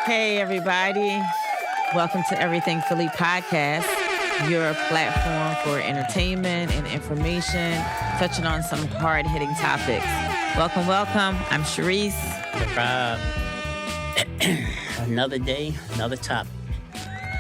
Hey, everybody. Welcome to Everything Philly podcast, your platform for entertainment and information, touching on some hard hitting topics. Welcome, welcome. I'm Sharice. Rob. Another day, another topic.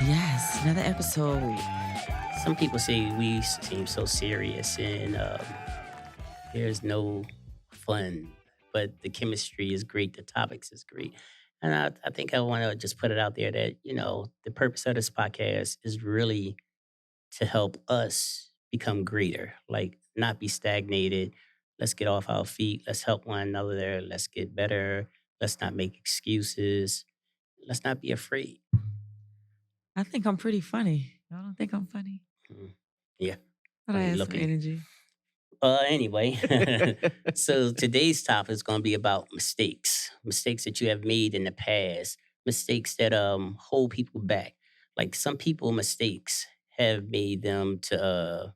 Yes, another episode. Some people say we seem so serious and there's no fun, but the chemistry is great, the topics is great. And I think I want to just put it out there that, the purpose of this podcast is really to help us become greater, like not be stagnated. Let's get off our feet. Let's help one another. Let's get better. Let's not make excuses. Let's not be afraid. I think I'm pretty funny. Y'all don't think I'm funny? Mm, Yeah, But I funny have some looking. energy. Anyway, so today's topic is going to be about mistakes that you have made in the past, mistakes that hold people back. Like some people, mistakes have made them to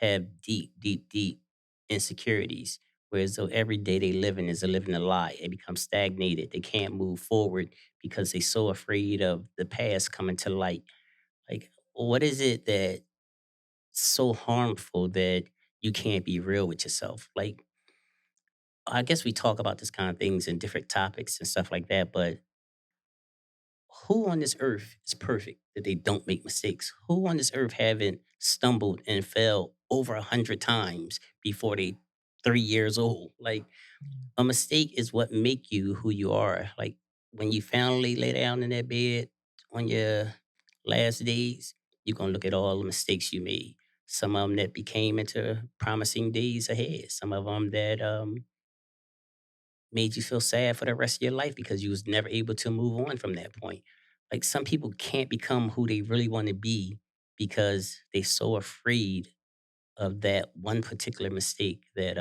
have deep, deep, deep insecurities. Whereas though every day they living is a living a lie, they become stagnated. They can't move forward because they're so afraid of the past coming to light. Like, what is it that so harmful that you can't be real with yourself? Like, I guess we talk about this kind of things in different topics and stuff like that, but who on this earth is perfect that they don't make mistakes? Who on this earth haven't stumbled and fell over 100 times before they 3 years old? Like a mistake is what make you who you are. Like when you finally lay down in that bed on your last days, you're gonna look at all the mistakes you made. Some of them that became into promising days ahead. Some of them that made you feel sad for the rest of your life because you was never able to move on from that point. Like some people can't become who they really want to be because they're so afraid of that one particular mistake that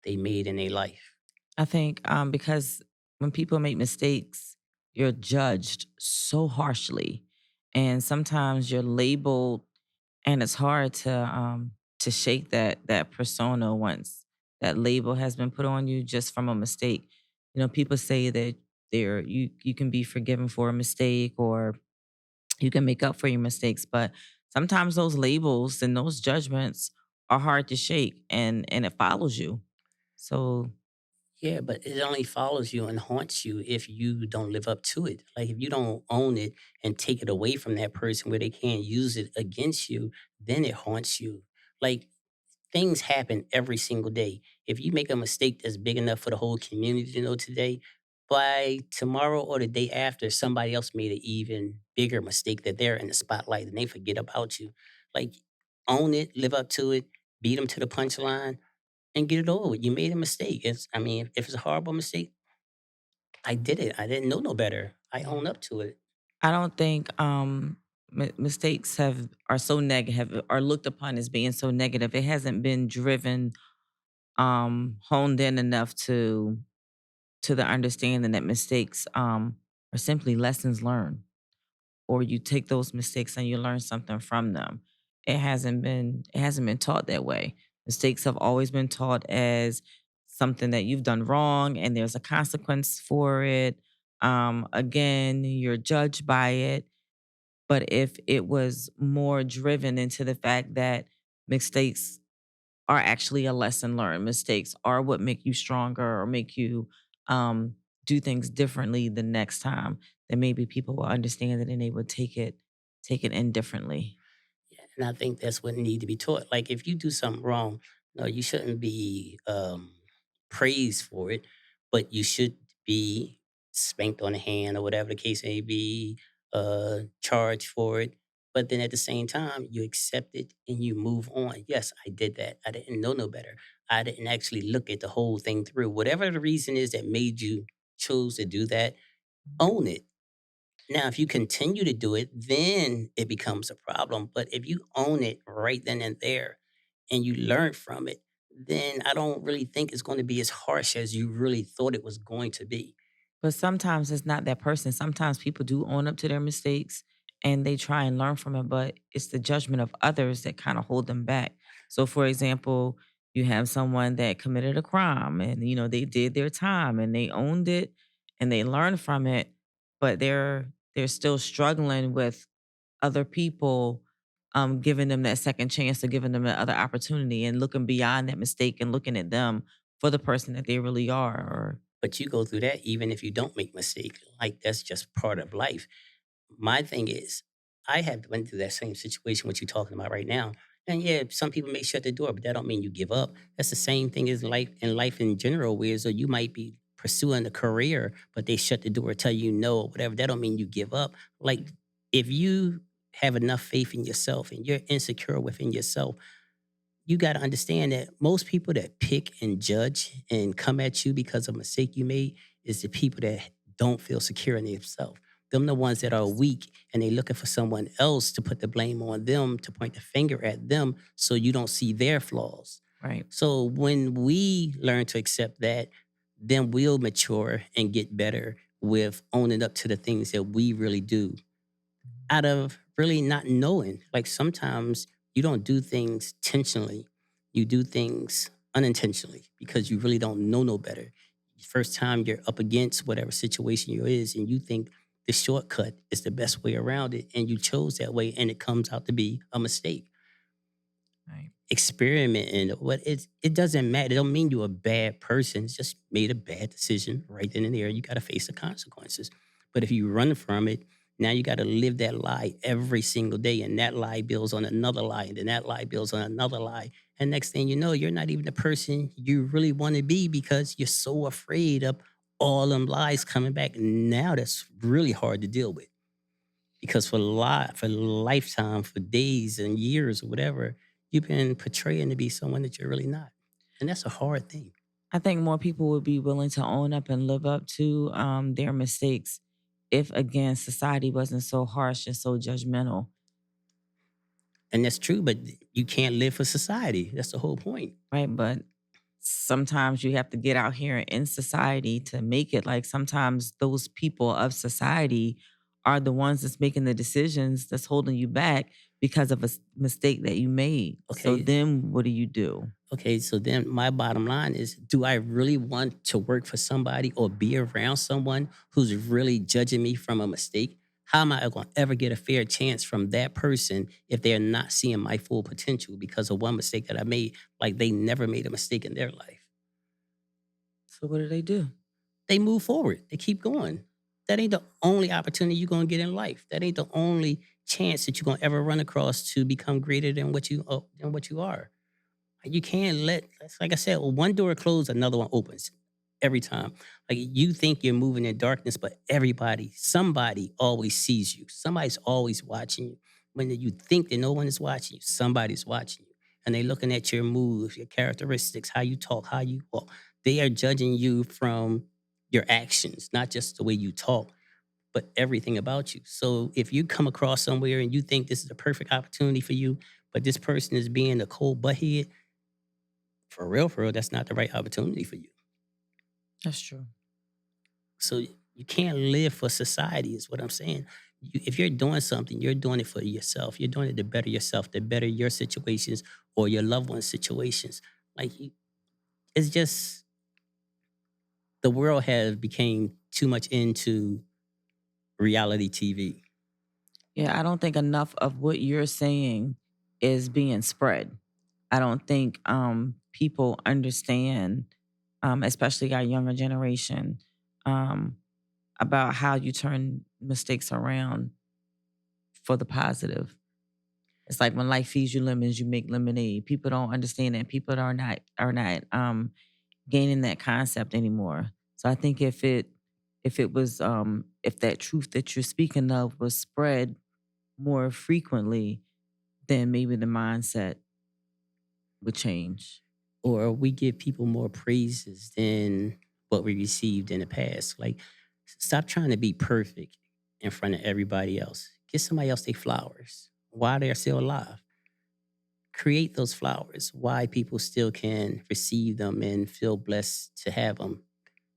they made in their life. I think because when people make mistakes, you're judged so harshly, and sometimes you're labeled, and it's hard to shake that persona once that label has been put on you just from a mistake. You know, people say that you can be forgiven for a mistake or you can make up for your mistakes, but sometimes those labels and those judgments are hard to shake, and it follows you. So Yeah, but it only follows you and haunts you if you don't live up to it. Like if you don't own it and take it away from that person where they can't use it against you, then it haunts you. Like things happen every single day. If you make a mistake that's big enough for the whole community to know today, by tomorrow or the day after, somebody else made an even bigger mistake that they're in the spotlight and they forget about you. Like, own it, live up to it, beat them to the punchline, and get it over with. You made a mistake. I mean, if it's a horrible mistake, I did it. I didn't know no better. I yeah. own up to it. I don't think mistakes have are so negative are looked upon as being so negative. It hasn't been driven honed in enough to the understanding that mistakes are simply lessons learned, or you take those mistakes and you learn something from them. It hasn't been taught that way. Mistakes have always been taught as something that you've done wrong and there's a consequence for it. Again, you're judged by it. But if it was more driven into the fact that mistakes are actually a lesson learned, mistakes are what make you stronger or make you um, do things differently the next time, then maybe people will understand it and they would take it in differently. Yeah, and I think that's what need to be taught. Like if you do something wrong, no, you shouldn't be praised for it, but you should be spanked on the hand or whatever the case may be, charged for it. But then at the same time, you accept it and you move on. Yes, I did that. I didn't know no better. I didn't actually look at the whole thing through. Whatever the reason is that made you choose to do that, own it. Now, if you continue to do it, then it becomes a problem. But if you own it right then and there and you learn from it, then I don't really think it's going to be as harsh as you really thought it was going to be. But sometimes it's not that person. Sometimes people do own up to their mistakes and they try and learn from it, but it's the judgment of others that kind of hold them back. So, for example, you have someone that committed a crime and they did their time and they owned it and they learn from it, but they're still struggling with other people giving them that second chance or giving them that other opportunity and looking beyond that mistake and looking at them for the person that they really are. Or But you go through that even if you don't make mistakes. Like that's just part of life. My thing is, I have went through that same situation what you're talking about right now. And yeah, some people may shut the door, but that don't mean you give up. That's the same thing as life in general, where so you might be pursuing a career, but they shut the door, tell you no, or whatever. That don't mean you give up. Like if you have enough faith in yourself and you're insecure within yourself, you got to understand that most people that pick and judge and come at you because of a mistake you made is the people that don't feel secure in themselves. Them the ones that are yes, weak and they looking for someone else to put the blame on them, to point the finger at them so you don't see their flaws. right. So when we learn to accept that, then we'll mature and get better with owning up to the things that we really do out of really not knowing. Like sometimes you don't do things intentionally, you do things unintentionally because you really don't know no better. First time you're up against whatever situation you is, and you think the shortcut is the best way around it, and you chose that way, and it comes out to be a mistake. Right. Experimenting, what it doesn't matter. It don't mean you're a bad person. It's just made a bad decision right then and there. You got to face the consequences. But if you run from it, now you got to live that lie every single day, and that lie builds on another lie, and then that lie builds on another lie. And next thing you know, you're not even the person you really want to be because you're so afraid of all them lies coming back. Now that's really hard to deal with because for lifetime, for days and years or whatever, you've been portraying to be someone that you're really not, and that's a hard thing. I think more people would be willing to own up and live up to their mistakes if, again, society wasn't so harsh and so judgmental, And that's true, but you can't live for society. That's the whole point. right? But sometimes you have to get out here in society to make it. Like sometimes those people of society are the ones that's making the decisions that's holding you back because of a mistake that you made. So Okay, then what do you do? okay. So then my bottom line is: do I really want to work for somebody or be around someone who's really judging me from a mistake? How am I going to ever get a fair chance from that person if they're not seeing my full potential because of one mistake that I made? Like they never made a mistake in their life. So what do they do? They move forward. They keep going. That ain't the only opportunity you're gonna get in life. That ain't the only chance that you're gonna ever run across to become greater than what you are. You can't let it's like I said, one door closed, another one opens every time. Like you think you're moving in darkness, but somebody always sees you. Somebody's always watching you. When you think that no one is watching you, somebody's watching you. And they're looking at your moves, your characteristics, how you talk, how you walk. They are judging you from your actions, not just the way you talk, but everything about you. So if you come across somewhere and you think this is a perfect opportunity for you, but this person is being a cold butthead, for real, that's not the right opportunity for you. That's true. So you can't live for society, is what I'm saying. If you're doing something, you're doing it for yourself. You're doing it to better yourself, to better your situations or your loved ones' situations. Like it's just the world has became too much into reality TV. Yeah, I don't think enough of what you're saying is being spread. I don't think people understand, especially our younger generation, um, about how you turn mistakes around for the positive. It's like when life feeds you lemons, you make lemonade. People don't understand that. People are not gaining that concept anymore. So I think if that truth that you're speaking of was spread more frequently, then maybe the mindset would change. Or we give people more praises than what we received in the past. Like, stop trying to be perfect in front of everybody else. Give somebody else their flowers while they're still alive. Create those flowers. Why people still can receive them and feel blessed to have them.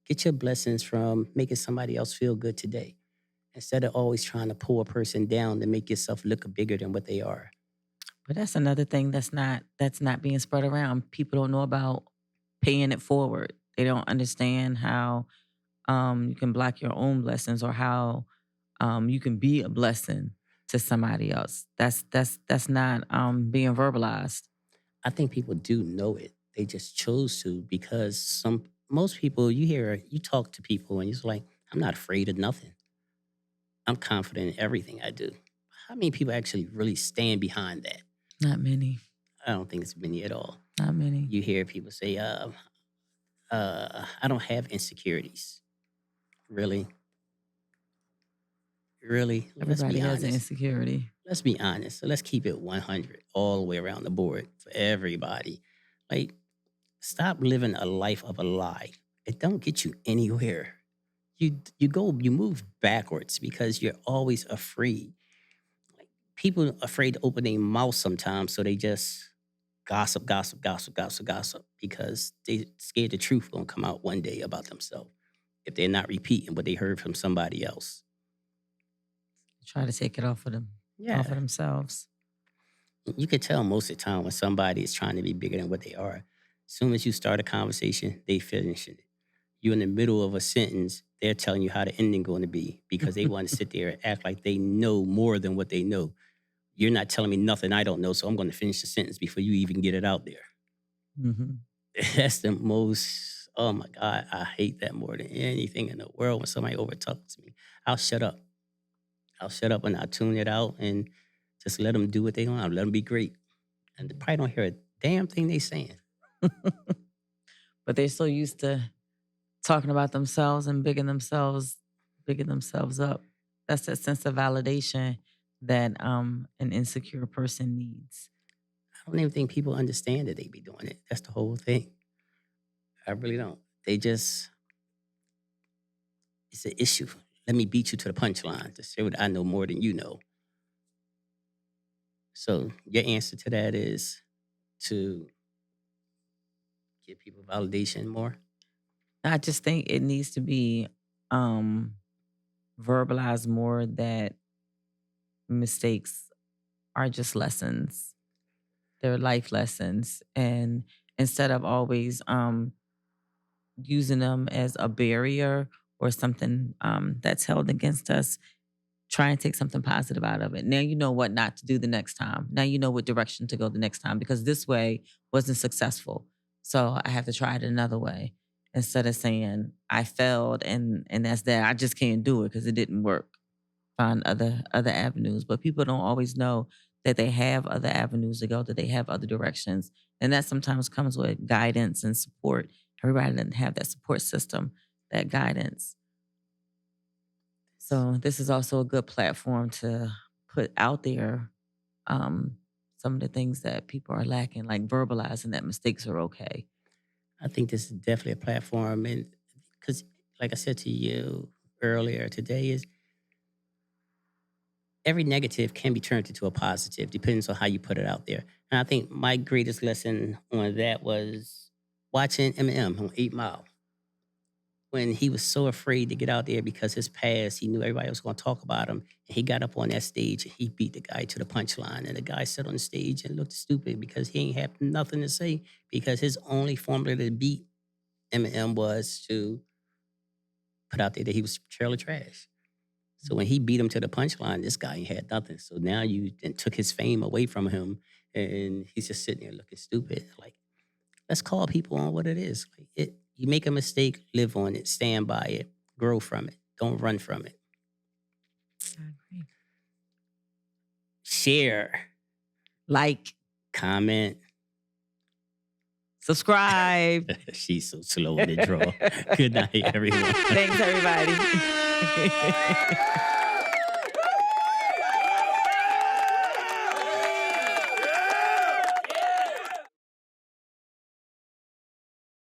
Get your blessings from making somebody else feel good today instead of always trying to pull a person down to make yourself look bigger than what they are. But that's another thing that's not being spread around. People don't know about paying it forward. They don't understand how you can block your own blessings, or how you can be a blessing to somebody else. That's not being verbalized. I think people do know it. They just chose to because most people you talk to people and it's like, I'm not afraid of nothing. I'm confident in everything I do. How many people actually really stand behind that? Not many. I don't think it's many at all. Not many. You hear people say, I don't have insecurities. Really? Really? Let's Everybody be has an honest. insecurity. Let's be honest. So let's keep it 100 all the way around the board for everybody. Like, stop living a life of a lie. It don't get you anywhere. You move backwards because you're always afraid. Like, people are afraid to open their mouth sometimes, so they just gossip, gossip, gossip, gossip, gossip because they scared the truth gonna come out one day about themselves if they're not repeating what they heard from somebody else. Try to take it off of Yeah, themselves. you could tell most of the time when somebody is trying to be bigger than what they are. As soon as you start a conversation, they finish it. You're in the middle of a sentence, they're telling you how the ending going to be because they want to sit there and act like they know more than what they know. You're not telling me nothing I don't know, so I'm going to finish the sentence before you even get it out there. Hmm. That's the most. Oh my God, I hate that more than anything in the world. When somebody over talks to me, I'll shut up. I'll shut up and I'll tune it out and just let them do what they want. I'll let them be great, and they probably don't hear a damn thing they saying. But they're so used to talking about themselves and bigging themselves up. That's that sense of validation that an insecure person needs. I don't even think people understand that they be doing it. That's the whole thing. I really don't. They just it's an issue. Let me beat you to the punchline to say what I know more than you know. So your answer to that is to give people validation more. I just think it needs to be um verbalized more that mistakes are just lessons. They're life lessons. And instead of always using them as a barrier or something that's held against us, try and take something positive out of it. Now you know what not to do the next time. Now you know what direction to go the next time, because this way wasn't successful. So I have to try it another way, instead of saying I failed and that's that. I just can't do it because it didn't work. Find other avenues. But people don't always know that they have other avenues to go, that they have other directions. And that sometimes comes with guidance and support. Everybody doesn't have that support system, that guidance. So this is also a good platform to put out there um, some of the things that people are lacking, like verbalizing that mistakes are okay. I think this is definitely a platform, and because, like I said to you earlier today, is every negative can be turned into a positive, depends on how you put it out there. And I think my greatest lesson on that was watching Eminem on 8 Mile when he was so afraid to get out there because his past, he knew everybody was going to talk about him. And he got up on that stage and he beat the guy to the punchline. And the guy sat on the stage and looked stupid because he ain't have nothing to say because his only formula to beat Eminem was to put out there that he was trailer trash. So when he beat him to the punchline, this guy ain't had nothing. So now you then took his fame away from him and he's just sitting there looking stupid. Like, let's call people on what it is. Like you make a mistake, live on it, stand by it, grow from it. Don't run from it. I agree. Share, Like, comment. subscribe. She's so slow in the draw. Good night, everyone. Thanks, everybody.